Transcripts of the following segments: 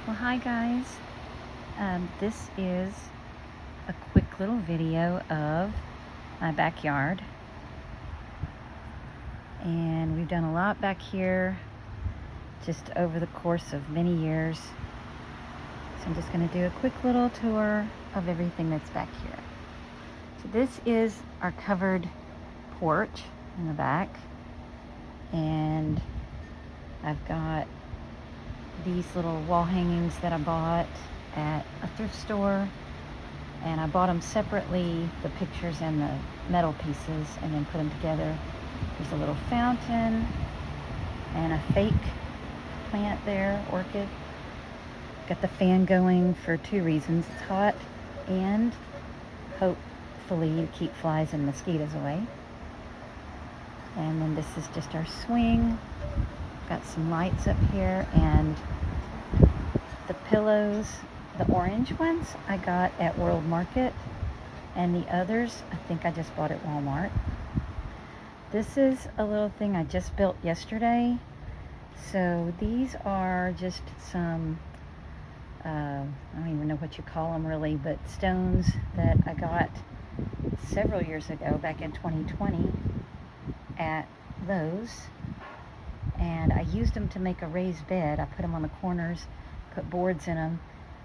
Well, hi guys. This is a quick little video of my backyard, and we've done a lot back here just over the course of many years. So I'm just going to do a quick little tour of everything that's back here. So this is our covered porch in the back, and I've got these little wall hangings that I bought at a thrift store, and I bought them separately, the pictures and the metal pieces, and then put them together. There's a little fountain and a fake plant there, orchid. Got the fan going for two reasons. It's hot and hopefully to keep flies and mosquitoes away. And then this is just our swing. Got some lights up here, and the pillows, the orange ones I got at World Market, and the others I think I just bought at Walmart. This is a little thing I just built yesterday. So these are just some, I don't even know what you call them really, but stones that I got several years ago, back in 2020 at Lowe's. And I used them to make a raised bed. I put them on the corners, put boards in them,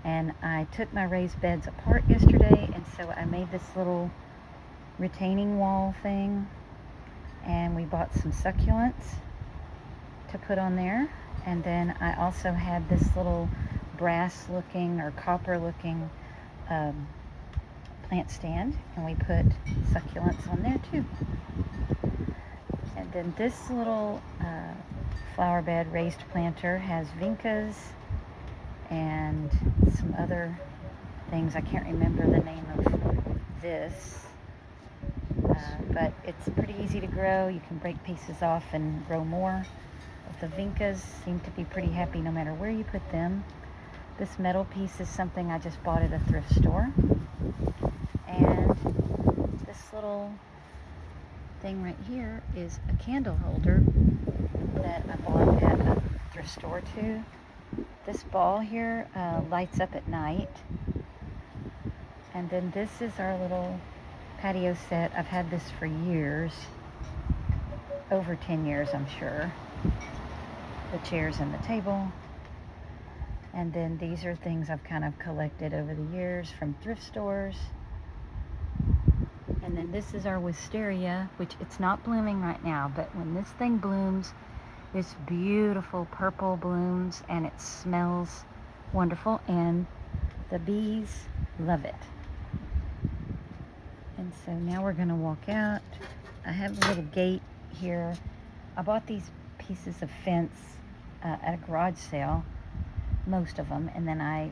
and I took my raised beds apart yesterday, and so I made this little retaining wall thing, and we bought some succulents to put on there. And then I also had this little brass looking or copper looking plant stand, and we put succulents on there too. And then this little flower bed raised planter has vincas and some other things. I can't remember the name of this, but it's pretty easy to grow. You can break pieces off and grow more. The vincas seem to be pretty happy no matter where you put them. This metal piece is something I just bought at a thrift store. And this little thing right here is a candle holder that I bought at a thrift store too. This ball here lights up at night. And then this is our little patio set. I've had this for years, over 10 years I'm sure. The chairs and the table. And then these are things I've kind of collected over the years from thrift stores. And then this is our wisteria, which it's not blooming right now, but when this thing blooms, it's beautiful purple blooms, and it smells wonderful, and the bees love it. And so now we're going to walk out. I have a little gate here. I bought these pieces of fence at a garage sale, most of them, and then I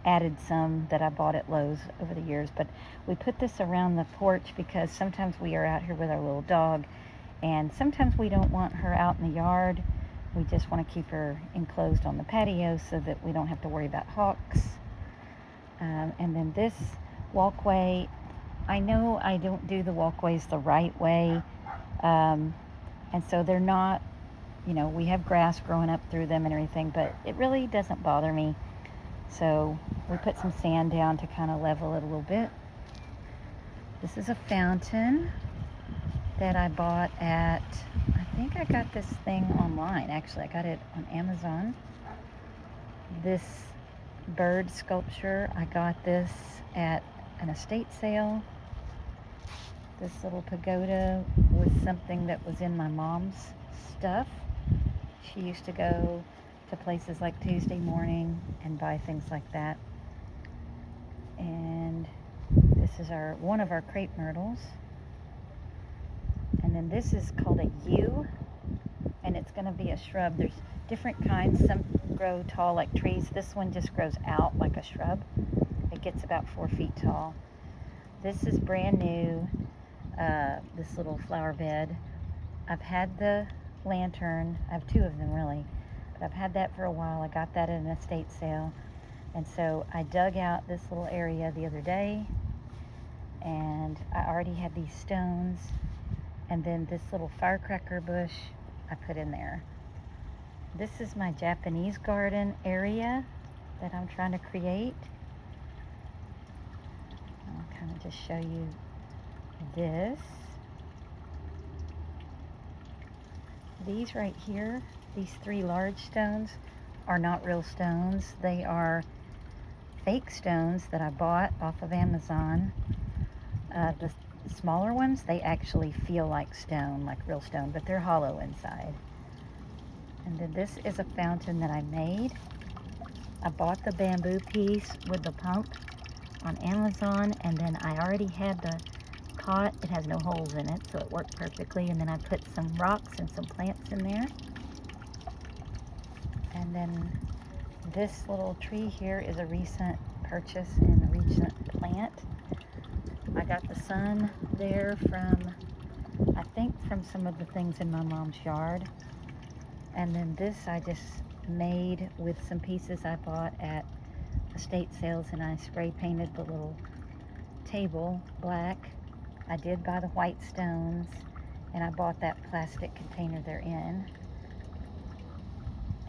added some that I bought at Lowe's over the years. But we put this around the porch because sometimes we are out here with our little dog, and sometimes we don't want her out in the yard. We just want to keep her enclosed on the patio so that we don't have to worry about hawks. And then this walkway, I know I don't do the walkways the right way, and so they're not, we have grass growing up through them and everything, but it really doesn't bother me. So we put some sand down to kind of level it a little bit. This is a fountain that I bought at, I think I got this thing online. Actually, I got it on Amazon. This bird sculpture, I got this at an estate sale. This little pagoda was something that was in my mom's stuff. She used to go to places like Tuesday Morning and buy things like that. And this is one of our crepe myrtles. And then this is called a yew, and it's going to be a shrub. There's different kinds. Some grow tall like trees. This one just grows out like a shrub. It gets about 4 feet tall. This is brand new, this little flower bed. I've had the lantern. I have two of them really, but I've had that for a while. I got that at an estate sale, and so I dug out this little area the other day, and I already had these stones, and then this little firecracker bush I put in there. This is my Japanese garden area. that I'm trying to create. I'll kind of just show you this. These right here, these 3 large stones are not real stones. They are fake stones that I bought off of Amazon. The smaller ones, they actually feel like stone, like real stone, but they're hollow inside. And then this is a fountain that I made. I bought the bamboo piece with the pump on Amazon, and then I already had the pot. It has no holes in it, so it worked perfectly. And then I put some rocks and some plants in there. And then this little tree here is a recent purchase and a recent plant. I got the sun there from, I think, from some of the things in my mom's yard. And then this I just made with some pieces I bought at estate sales, and I spray painted the little table black. I did buy the white stones, and I bought that plastic container they're in.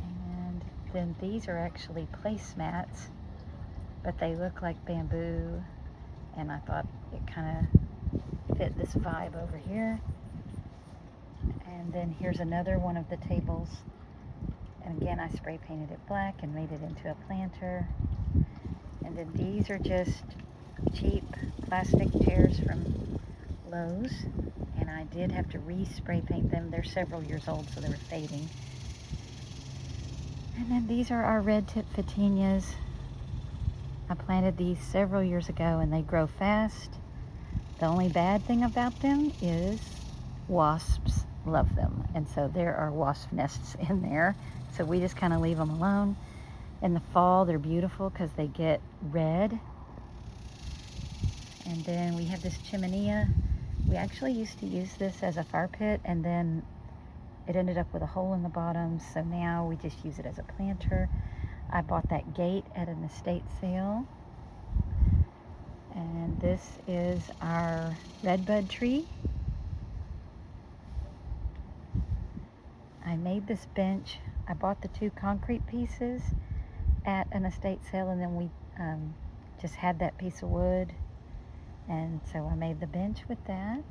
And then these are actually placemats, but they look like bamboo, and I thought it kind of fit this vibe over here. And then here's another one of the tables, and again I spray painted it black and made it into a planter. And then these are just cheap plastic chairs from Lowe's, and I did have to re-spray paint them. They're several years old, so they were fading. And then these are our red tip photinias. I planted these several years ago, and they grow fast. The only bad thing about them is wasps love them, and so there are wasp nests in there, so we just kind of leave them alone. In the fall, they're beautiful because they get red. And then we have this chimenea. We actually used to use this as a fire pit, and then it ended up with a hole in the bottom, so now we just use it as a planter. I bought that gate at an estate sale. And this is our redbud tree. I made this bench. I bought the 2 concrete pieces at an estate sale, and then we just had that piece of wood, and so I made the bench with that.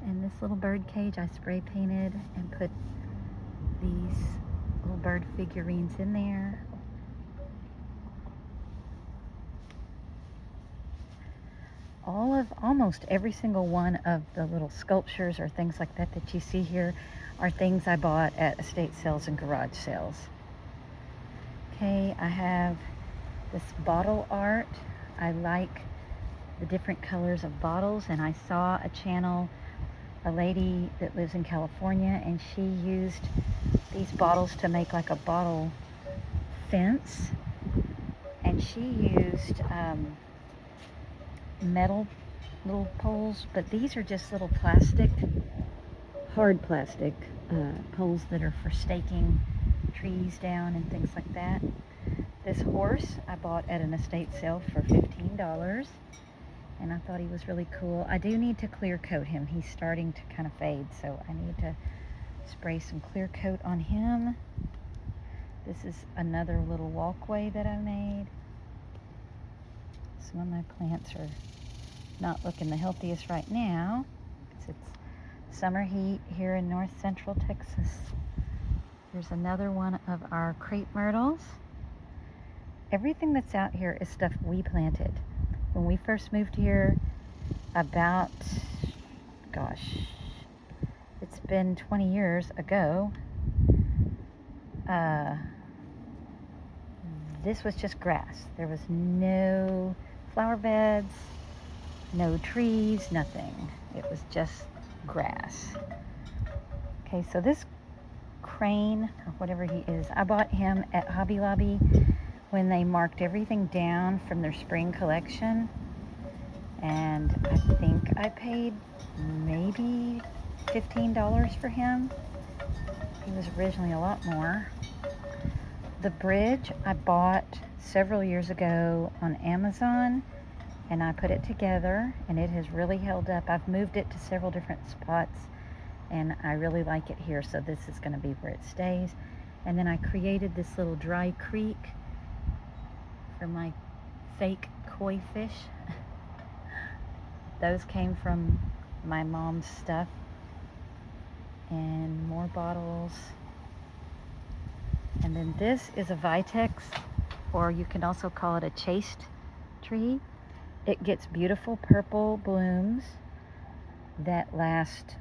And this little bird cage I spray painted and put these little bird figurines in there. Almost every single one of the little sculptures or things like that that you see here are things I bought at estate sales and garage sales. Okay, I have this bottle art. I like the different colors of bottles, and I saw a channel, a lady that lives in California, and she used these bottles to make like a bottle fence, and she used metal little poles, but these are just little plastic, hard plastic poles that are for staking trees down and things like that. This horse I bought at an estate sale for $15, and I thought he was really cool. I do need to clear coat him. He's starting to kind of fade, so I need to spray some clear coat on him. This is another little walkway that I made. Some of my plants are not looking the healthiest right now because it's summer heat here in north central Texas. There's another one of our crepe myrtles. Everything that's out here is stuff we planted. When we first moved here, about, gosh, it's been 20 years ago, this was just grass. There was no flower beds, no trees, nothing. It was just grass. Okay, so this crane, or whatever he is, I bought him at Hobby Lobby when they marked everything down from their spring collection. And I think I paid maybe $15 for him. He was originally a lot more. The bridge I bought several years ago on Amazon, and I put it together, and it has really held up. I've moved it to several different spots, and I really like it here, so this is going to be where it stays. And then I created this little dry creek for my fake koi fish. Those came from my mom's stuff. And more bottles. And then this is a vitex, or you can also call it a chaste tree. It gets beautiful purple blooms that last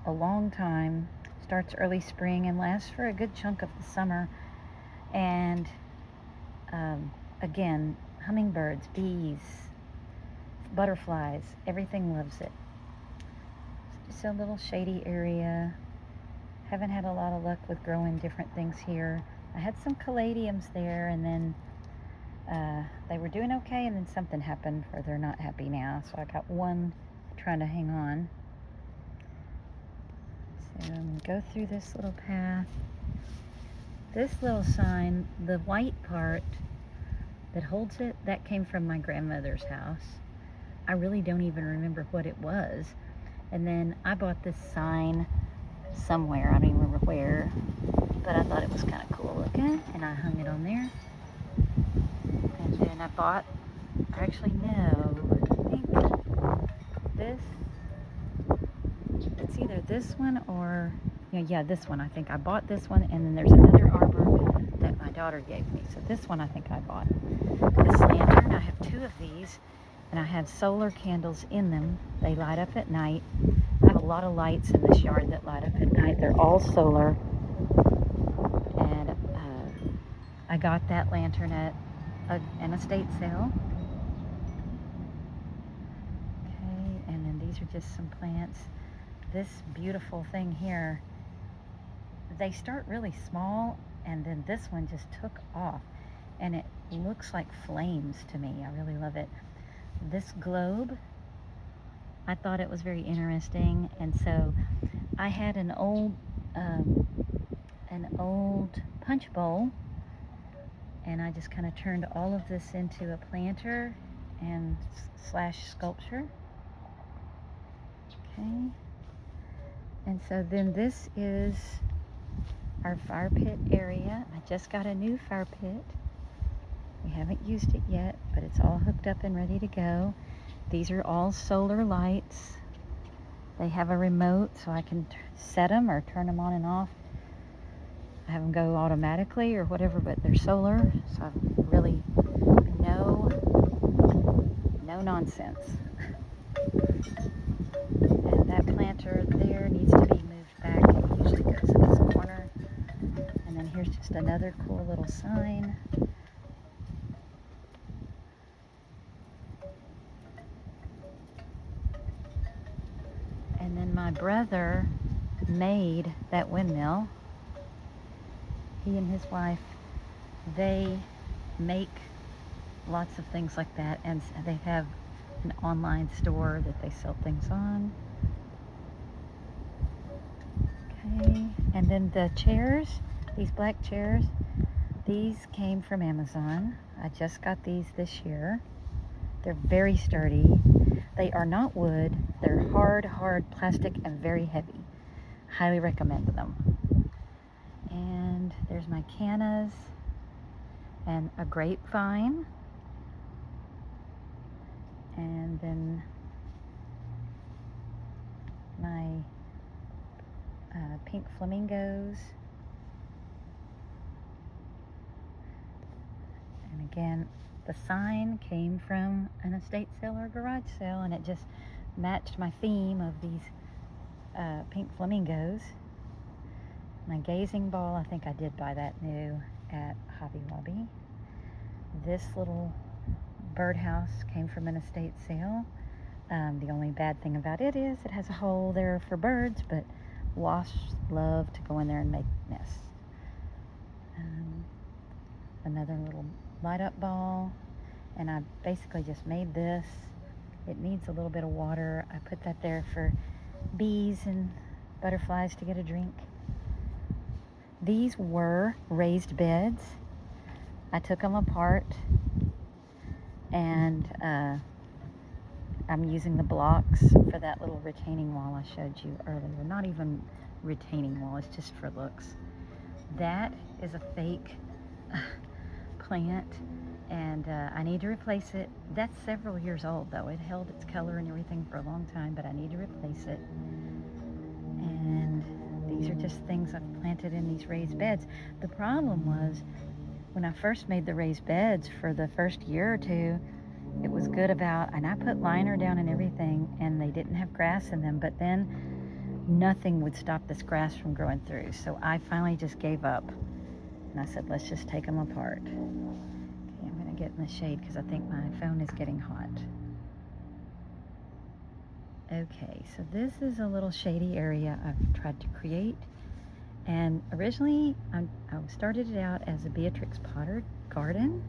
a long time, starts early spring and lasts for a good chunk of the summer. And again, hummingbirds, bees, butterflies, everything loves it. It's just a little shady area. Haven't had a lot of luck with growing different things here. I had some caladiums there, and then they were doing okay, and then something happened where they're not happy now. So I got one trying to hang on. So I'm going to go through this little path. This little sign, the white part that holds it, that came from my grandmother's house. I really don't even remember what it was. And then I bought this sign somewhere, I don't even remember where, but I thought it was kind of cool looking, and I hung it on there. And then I bought, actually no, I think this, it's either this one or, yeah, this one. I think I bought this one, and then there's another arbor that my daughter gave me. So this one I think I bought. This lantern, I have 2 of these, and I have solar candles in them. They light up at night. I have a lot of lights in this yard that light up at night. They're all solar. And I got that lantern at an estate sale. Okay, and then these are just some plants. This beautiful thing here, they start really small, and then this one just took off, and it looks like flames to me. I really love it. This globe, I thought it was very interesting, and so I had an old punch bowl, and I just kind of turned all of this into a planter and slash sculpture. Okay, and so then this is our fire pit area. I just got a new fire pit. We haven't used it yet, but it's all hooked up and ready to go. These are all solar lights. They have a remote, so I can set them or turn them on and off. I have them go automatically or whatever, but they're solar, so I've really no nonsense. And that planter there needs to be moved back. It usually goes in this corner. And then here's just another cool little sign. And then my brother made that windmill. He and his wife, they make lots of things like that, and they have an online store that they sell things on. Okay, and then the chairs, these black chairs, these came from Amazon. I just got these this year. They're very sturdy. They are not wood. They're hard plastic and very heavy. Highly recommend them. And there's my cannas and a grapevine. And then my pink flamingos. And again, the sign came from an estate sale or garage sale, and it just matched my theme of these pink flamingos. My gazing ball, I think I did buy that new at Hobby Lobby. This little birdhouse came from an estate sale. The only bad thing about it is it has a hole there for birds, but wasps love to go in there and make nests. Another little light up ball, and I basically just made this. It needs a little bit of water. I put that there for bees and butterflies to get a drink. These were raised beds. I took them apart, and I'm using the blocks for that little retaining wall I showed you earlier. Not even retaining wall, it's just for looks. That is a fake plant, and I need to replace it. That's several years old though. It held its color and everything for a long time, but I need to replace it. And these are just things I've planted in these raised beds. The problem was, when I first made the raised beds for the first year or two, it was good about, and I put liner down and everything, and they didn't have grass in them, but then nothing would stop this grass from growing through. So I finally just gave up, and I said, let's just take them apart. Okay, I'm gonna get in the shade because I think my phone is getting hot. Okay, so this is a little shady area I've tried to create. And originally, I started it out as a Beatrix Potter garden,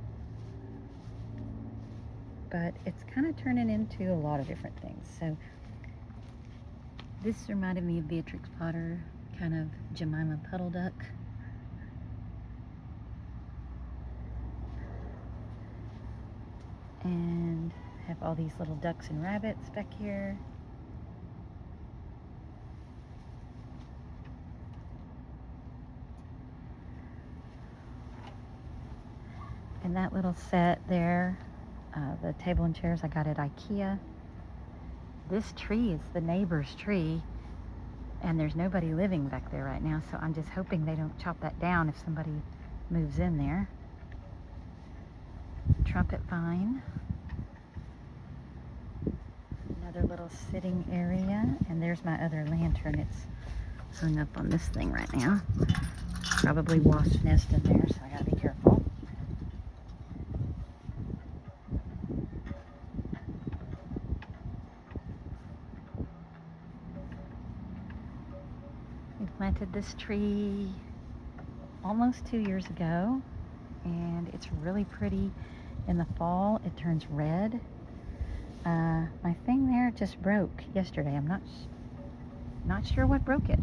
but it's kind of turning into a lot of different things. So this reminded me of Beatrix Potter, kind of Jemima Puddle Duck. And I have all these little ducks and rabbits back here. And that little set there, the table and chairs I got at IKEA. This tree is the neighbor's tree, and there's nobody living back there right now, so I'm just hoping they don't chop that down if somebody moves in there. Trumpet vine. Another little sitting area, and there's my other lantern. It's hung up on this thing right now. Probably wasp nest in there, so I gotta be careful. We planted this tree almost 2 years ago, and it's really pretty. In the fall, it turns red. My thing there just broke yesterday. I'm not sure what broke it.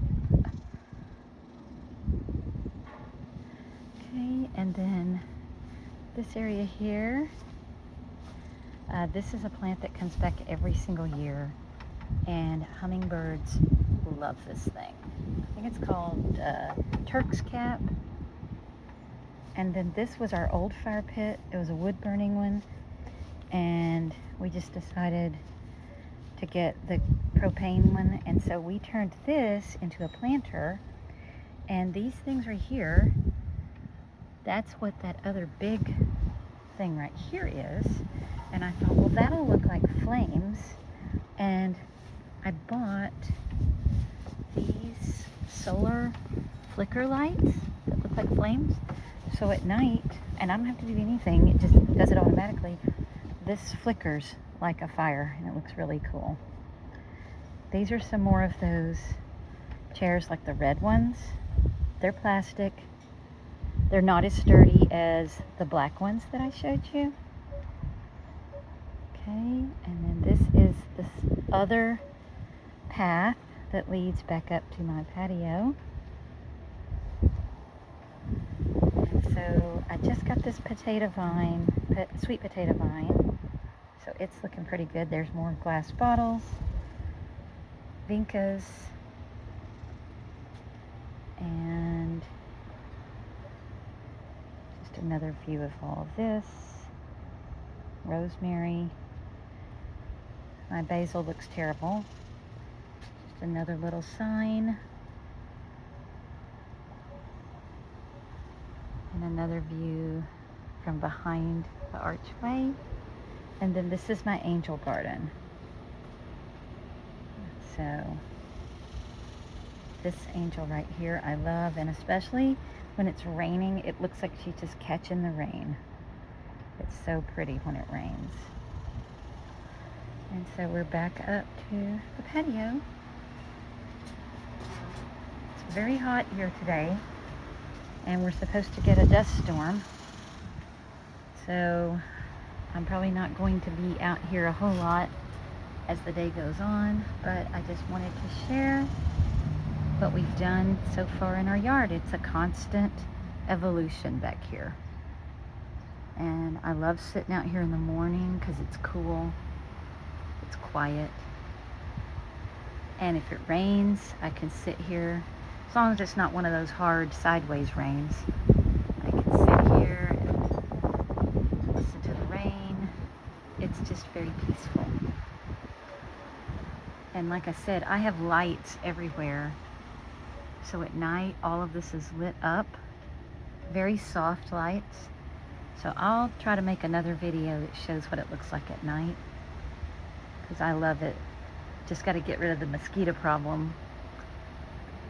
Okay, and then this area here, this is a plant that comes back every single year, and hummingbirds love this thing. I think it's called Turk's Cap. And then this was our old fire pit. It was a wood burning one, and we just decided to get the propane one, and so we turned this into a planter. And these things right here, that's what that other big thing right here is. And I thought, well, that'll look like flames. And I bought these solar flicker lights that look like flames. So at night, and I don't have to do anything, it just does it automatically, this flickers like a fire, and it looks really cool. These are some more of those chairs like the red ones. They're plastic. They're not as sturdy as the black ones that I showed you. Okay, and then this is this other path that leads back up to my patio. So I just got this potato vine, sweet potato vine. So it's looking pretty good. There's more glass bottles, vincas, and just another view of all of this. Rosemary. My basil looks terrible. Just another little sign. And another view from behind the archway. And then this is my angel garden. So this angel right here I love, and especially when it's raining, it looks like she's just catching the rain. It's so pretty when it rains. And so we're back up to the patio. It's very hot here today, and we're supposed to get a dust storm. So I'm probably not going to be out here a whole lot as the day goes on, but I just wanted to share what we've done so far in our yard. It's a constant evolution back here. And I love sitting out here in the morning because it's cool. It's quiet. And if it rains, I can sit here, as long as it's not one of those hard sideways rains. I can sit here and listen to the rain. It's just very peaceful. And like I said, I have lights everywhere. So at night, all of this is lit up. Very soft lights. So I'll try to make another video that shows what it looks like at night, because I love it. Just got to get rid of the mosquito problem.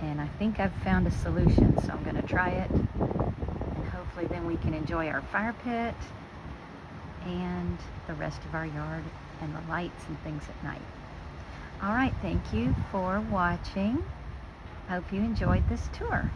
And I think I've found a solution, so I'm going to try it. And hopefully then we can enjoy our fire pit and the rest of our yard and the lights and things at night. All right, thank you for watching. I hope you enjoyed this tour.